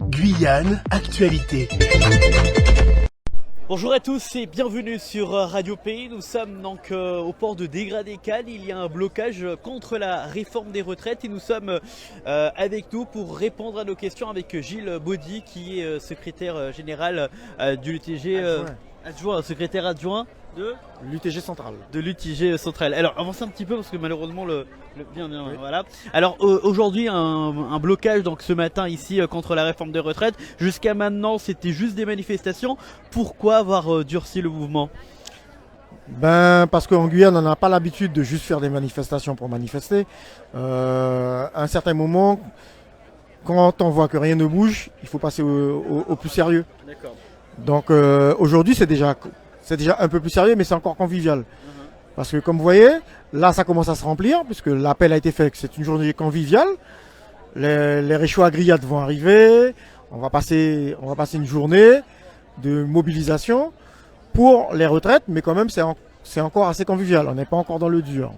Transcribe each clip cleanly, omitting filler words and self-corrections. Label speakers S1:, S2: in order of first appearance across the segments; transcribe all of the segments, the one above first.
S1: Guyane, actualité.
S2: Bonjour à tous et bienvenue sur Radio Pays. Nous sommes donc au port de Degradé-Cannes. Il y a un blocage contre la réforme des retraites et nous sommes avec nous pour répondre à nos questions avec Gilles Baudy qui est secrétaire général du l'UTG, secrétaire adjoint de
S3: l'UTG central.
S2: De l'UTG central. Alors avancez un petit peu parce que malheureusement bien, oui. Voilà. Alors aujourd'hui un blocage donc ce matin ici contre la réforme des retraites. Jusqu'à maintenant c'était juste des manifestations. Pourquoi avoir durci le mouvement?
S3: Parce qu'en Guyane on n'a pas l'habitude de juste faire des manifestations pour manifester. À un certain moment, quand on voit que rien ne bouge, il faut passer au plus sérieux.
S2: D'accord.
S3: Donc aujourd'hui c'est déjà un peu plus sérieux, mais c'est encore convivial. Parce que comme vous voyez, là ça commence à se remplir, puisque l'appel a été fait que c'est une journée conviviale. Les réchauds à grillades vont arriver, on va passer une journée de mobilisation pour les retraites, mais quand même c'est encore assez convivial, on n'est pas encore dans le dur.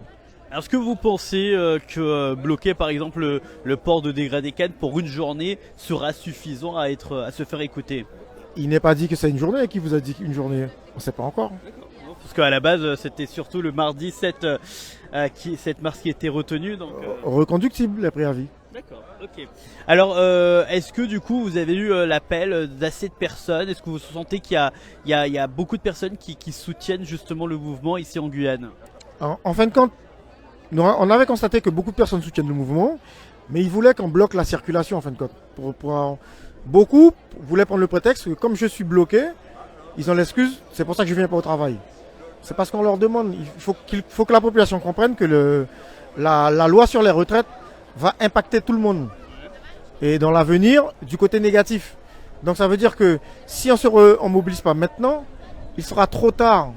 S2: Alors est-ce que vous pensez que bloquer par exemple le port de Degradé-Cannes pour une journée sera suffisant à se faire écouter?
S3: Il n'est pas dit que c'est une journée. Qui vous a dit une journée? On ne sait pas encore.
S2: Parce qu'à la base, c'était surtout le mardi 7 mars qui était retenu. Donc,
S3: reconductible, les préavis.
S2: D'accord, ok. Alors, est-ce que du coup, vous avez eu l'appel d'assez de personnes? Est-ce que vous sentez qu'il y a beaucoup de personnes qui soutiennent justement le mouvement ici en Guyane?
S3: En fin de compte, on avait constaté que beaucoup de personnes soutiennent le mouvement, mais ils voulaient qu'on bloque la circulation en fin de compte. Beaucoup voulaient prendre le prétexte que comme je suis bloqué, ils ont l'excuse, c'est pour ça que je ne viens pas au travail. C'est parce qu'on leur demande, il faut que la population comprenne que la loi sur les retraites va impacter tout le monde. Et dans l'avenir, du côté négatif. Donc ça veut dire que si on ne mobilise pas maintenant, il sera trop tard.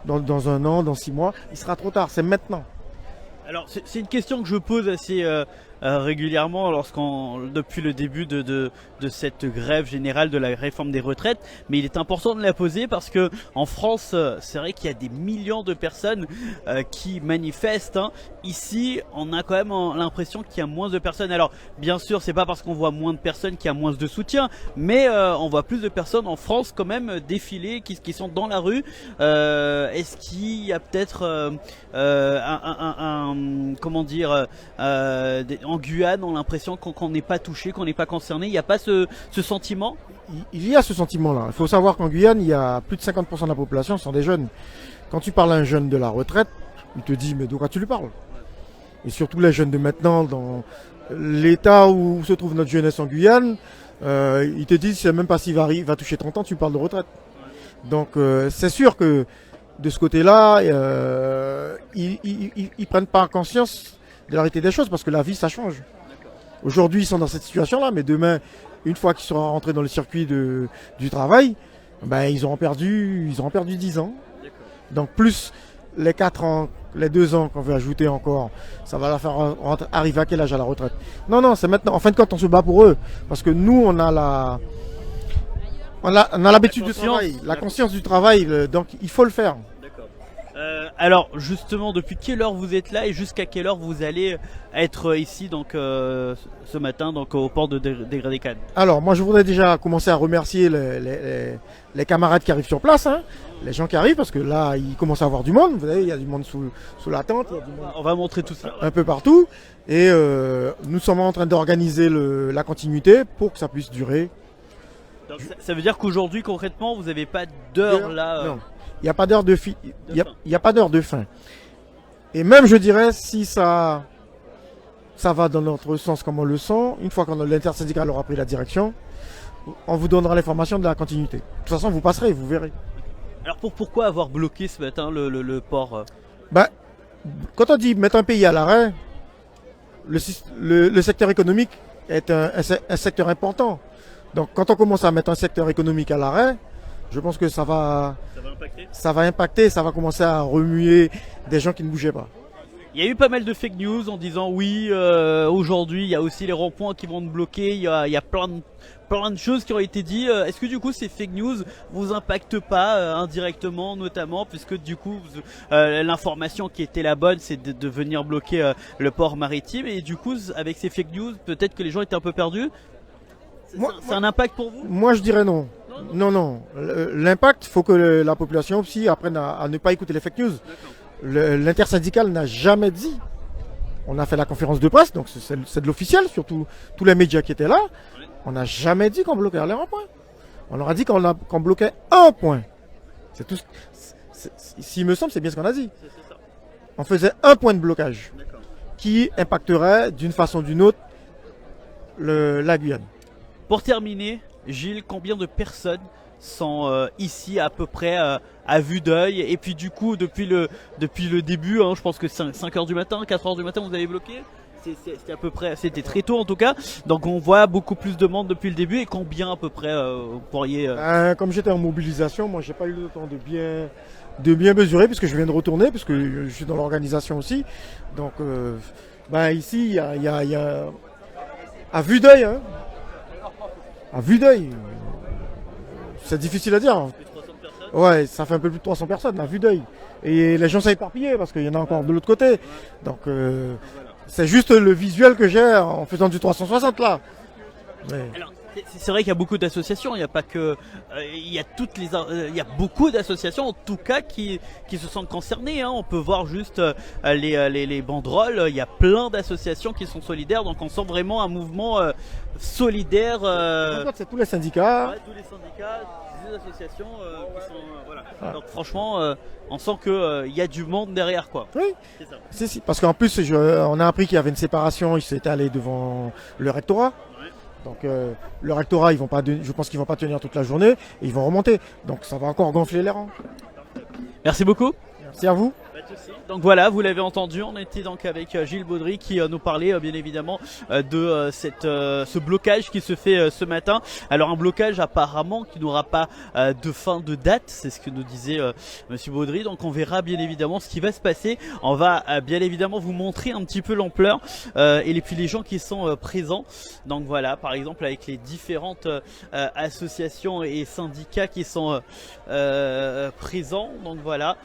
S3: Dans un an, dans 6 mois, il sera trop tard, c'est maintenant.
S2: Alors c'est une question que je pose assez régulièrement depuis le début de cette grève générale de la réforme des retraites, mais il est important de la poser parce que en France c'est vrai qu'il y a des millions de personnes qui manifestent. Ici on a quand même l'impression qu'il y a moins de personnes. Alors bien sûr c'est pas parce qu'on voit moins de personnes qu'il y a moins de soutien, mais on voit plus de personnes en France quand même défiler, qui sont dans la rue. Est-ce qu'il y a peut-être en Guyane, on a l'impression qu'on n'est pas touché, qu'on n'est pas concerné. Il n'y a pas ce sentiment?
S3: Il y a ce sentiment-là. Il faut savoir qu'en Guyane, il y a plus de 50% de la population sont des jeunes. Quand tu parles à un jeune de la retraite, il te dit mais de quoi tu lui parles? Et surtout les jeunes de maintenant, dans l'état où se trouve notre jeunesse en Guyane, ils te disent c'est même pas s'il va toucher 30 ans, tu parles de retraite. Donc c'est sûr que de ce côté-là, ils prennent pas conscience de la réalité des choses parce que la vie ça change. Aujourd'hui ils sont dans cette situation-là, mais demain, une fois qu'ils seront rentrés dans le circuit du travail, ils auront perdu 10 ans. Donc plus les 4 ans, les 2 ans qu'on veut ajouter encore, ça va leur faire arriver à quel âge à la retraite? Non, c'est maintenant. En fin de compte, on se bat pour eux parce que nous on a l'habitude du travail, la conscience du travail, donc il faut le faire.
S2: Alors justement, depuis quelle heure vous êtes là et jusqu'à quelle heure vous allez être ici donc ce matin donc au port de Degradé-Cannes?
S3: Alors moi je voudrais déjà commencer à remercier les camarades qui arrivent sur place, les gens qui arrivent parce que là il commence à avoir du monde. Vous savez, il y a du monde sous la tente, il y a du monde
S2: on va montrer tout ça
S3: un peu partout et nous sommes en train d'organiser la continuité pour que ça puisse durer.
S2: Donc, ça veut dire qu'aujourd'hui concrètement vous n'avez pas d'heure là
S3: Non. Il n'y a pas d'heure de fin. Et même je dirais si ça va dans notre sens comme on le sent, une fois que l'intersyndicale aura pris la direction, on vous donnera l'information de la continuité. De toute façon vous passerez, vous verrez.
S2: Alors pourquoi avoir bloqué ce matin le port?
S3: Quand on dit mettre un pays à l'arrêt, le secteur économique est un secteur important. Donc quand on commence à mettre un secteur économique à l'arrêt, je pense que ça va impacter, ça va commencer à remuer des gens qui ne bougeaient pas.
S2: Il y a eu pas mal de fake news en disant oui, aujourd'hui il y a aussi les ronds-points qui vont te bloquer, il y a plein de choses qui ont été dites. Est-ce que du coup ces fake news vous impactent pas indirectement notamment, puisque du coup l'information qui était la bonne c'est de venir bloquer le port maritime, et du coup avec ces fake news peut-être que les gens étaient un peu perdus? C'est un impact pour vous?
S3: Moi, je dirais non. Non. L'impact, il faut que la population aussi apprenne à ne pas écouter les fake news. L'intersyndical n'a jamais dit. On a fait la conférence de presse, donc c'est de l'officiel, surtout tous les médias qui étaient là. On n'a jamais dit qu'on bloquait les ronds-points. On leur a dit qu'on bloquait un point. C'est tout. S'il me semble, c'est bien ce qu'on a dit. On faisait un point de blocage qui impacterait d'une façon ou d'une autre la Guyane.
S2: Pour terminer, Gilles, combien de personnes sont ici à peu près à vue d'œil? Et puis du coup, depuis le début, je pense que 5h du matin, 4h du matin, vous avez bloqué? C'était à peu près, c'était très tôt en tout cas. Donc on voit beaucoup plus de monde depuis le début. Et combien à peu près vous pourriez...
S3: Comme j'étais en mobilisation, moi j'ai pas eu le temps de bien mesurer puisque je viens de retourner, puisque je suis dans l'organisation aussi. Donc ici, il y a à vue d'œil, à vue d'œil, c'est difficile à dire. Ouais, ça fait un peu plus de 300 personnes à vue d'œil. Et les gens s'est éparpillé parce qu'il y en a encore de l'autre côté. Donc c'est juste le visuel que j'ai en faisant du 360 là. Ouais.
S2: Alors, c'est vrai qu'il y a beaucoup d'associations, il n'y a pas que... il y a beaucoup d'associations en tout cas qui se sentent concernées. On peut voir juste les banderoles, il y a plein d'associations qui sont solidaires. Donc on sent vraiment un mouvement solidaire.
S3: C'est tous les syndicats.
S2: Ouais, tous les syndicats, des associations qui sont... voilà. Donc franchement, on sent qu'il y a du monde derrière quoi.
S3: Oui,
S2: c'est ça.
S3: Si. Parce qu'en plus on a appris qu'il y avait une séparation, ils s'étaient allés devant le rectorat. Donc le rectorat, je pense qu'ils vont pas tenir toute la journée et ils vont remonter. Donc ça va encore gonfler les rangs.
S2: Merci beaucoup.
S3: Merci à vous.
S2: Donc voilà, vous l'avez entendu, on était donc avec Gilles Baudry qui nous parlait bien évidemment de ce blocage qui se fait ce matin. Alors un blocage apparemment qui n'aura pas de fin de date, c'est ce que nous disait Monsieur Baudry. Donc on verra bien évidemment ce qui va se passer. On va bien évidemment vous montrer un petit peu l'ampleur et puis les gens qui sont présents. Donc voilà, par exemple avec les différentes associations et syndicats qui sont présents. Donc voilà.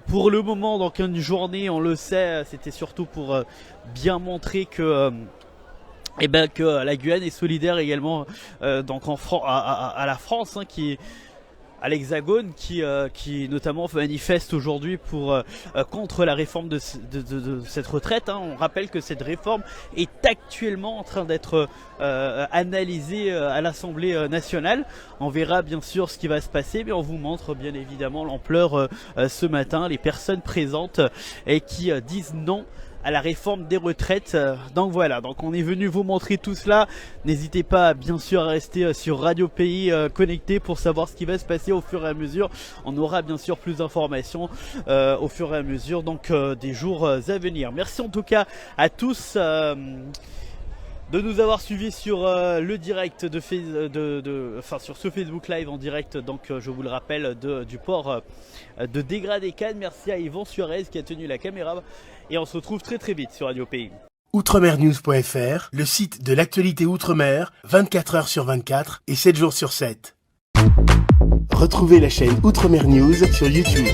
S2: Pour le moment, donc une journée, on le sait, c'était surtout pour bien montrer que que la Guyane est solidaire également donc à la France, qui à l'Hexagone, qui notamment manifeste aujourd'hui pour contre la réforme de cette retraite. On rappelle que cette réforme est actuellement en train d'être analysée à l'Assemblée nationale. On verra bien sûr ce qui va se passer, mais on vous montre bien évidemment l'ampleur ce matin, les personnes présentes et qui disent non à la réforme des retraites. Donc voilà, donc on est venu vous montrer tout cela. N'hésitez pas bien sûr à rester sur Radio Pays connecté pour savoir ce qui va se passer au fur et à mesure. On aura bien sûr plus d'informations au fur et à mesure donc des jours à venir. Merci en tout cas à tous de nous avoir suivis sur le direct sur ce Facebook Live en direct, donc je vous le rappelle, du port de Dégradé-Cannes. Merci à Yvon Suarez qui a tenu la caméra et on se retrouve très très vite sur Radio Pays.
S1: Outremernews.fr, le site de l'actualité Outre-mer, 24h sur 24 et 7 jours sur 7. Retrouvez la chaîne Outremer News sur YouTube.